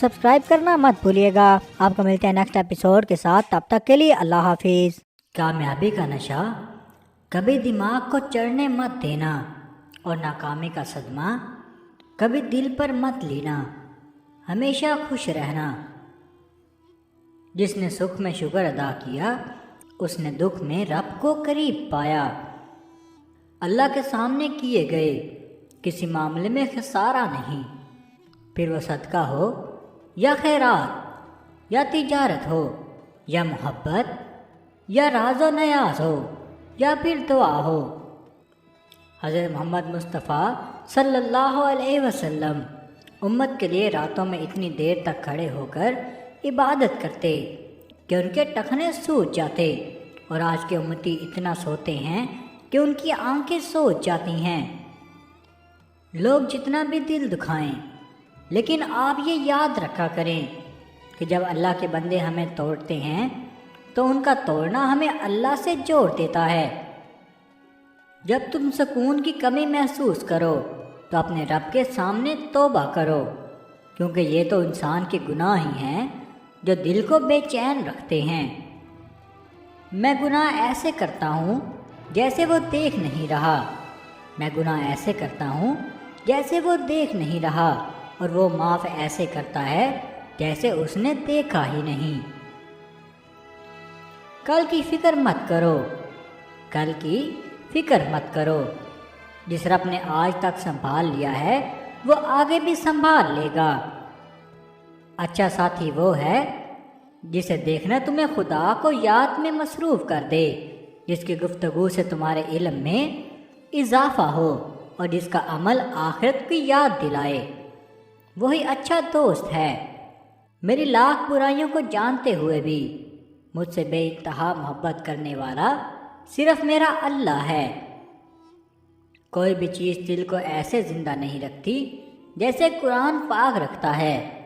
Subscribe करना मत भूलिएगा। आपको मिलते हैं नेक्स्ट एपिसोड के साथ, तब तक के लिए अल्लाह हाफिज़। कामयाबी का नशा कभी दिमाग को चढ़ने मत देना और नाकामी का सदमा कभी दिल पर मत लेना। हमेशा खुश रहना। जिसने सुख में शुक्र अदा किया उसने दुख में रब को करीब पाया। अल्लाह के सामने किए गए किसी मामले में खसारा नहीं, फिर वो सदका हो या खैरात या तिजारत हो या मोहब्बत या राज़ो नयाज हो या फिर दुआ हो। हज़रत मोहम्मद मुस्तफ़ा सल्लल्लाहु अलैहि वसल्लम उम्मत के लिए रातों में इतनी देर तक खड़े होकर इबादत करते कि उनके टखने सूज जाते, और आज के उम्मती इतना सोते हैं कि उनकी आंखें सोज जाती हैं। लोग जितना भी दिल दुखाएं, लेकिन आप ये याद रखा करें कि जब अल्लाह के बंदे हमें तोड़ते हैं तो उनका तोड़ना हमें अल्लाह से जोड़ देता है। जब तुम सुकून की कमी महसूस करो तो अपने रब के सामने तौबा करो, क्योंकि ये तो इंसान के गुनाह ही हैं जो दिल को बेचैन रखते हैं। मैं गुनाह ऐसे करता हूँ जैसे वो देख नहीं रहा, मैं गुनाह ऐसे करता हूँ जैसे वो देख नहीं रहा, और वो माफ़ ऐसे करता है जैसे उसने देखा ही नहीं। कल की फ़िक्र मत करो, कल की फ़िक्र मत करो। जिस रब ने आज तक संभाल लिया है वो आगे भी संभाल लेगा। अच्छा साथी वो है जिसे देखना तुम्हें खुदा को याद में मसरूफ़ कर दे, जिसकी गुफ्तगू से तुम्हारे इल्म में इजाफ़ा हो और जिसका अमल आखिरत की याद दिलाए। वही अच्छा दोस्त है। मेरी लाख बुराइयों को जानते हुए भी मुझसे बेइंतहा मोहब्बत करने वाला सिर्फ मेरा अल्लाह है। कोई भी चीज़ दिल को ऐसे ज़िंदा नहीं रखती जैसे कुरान पाक रखता है।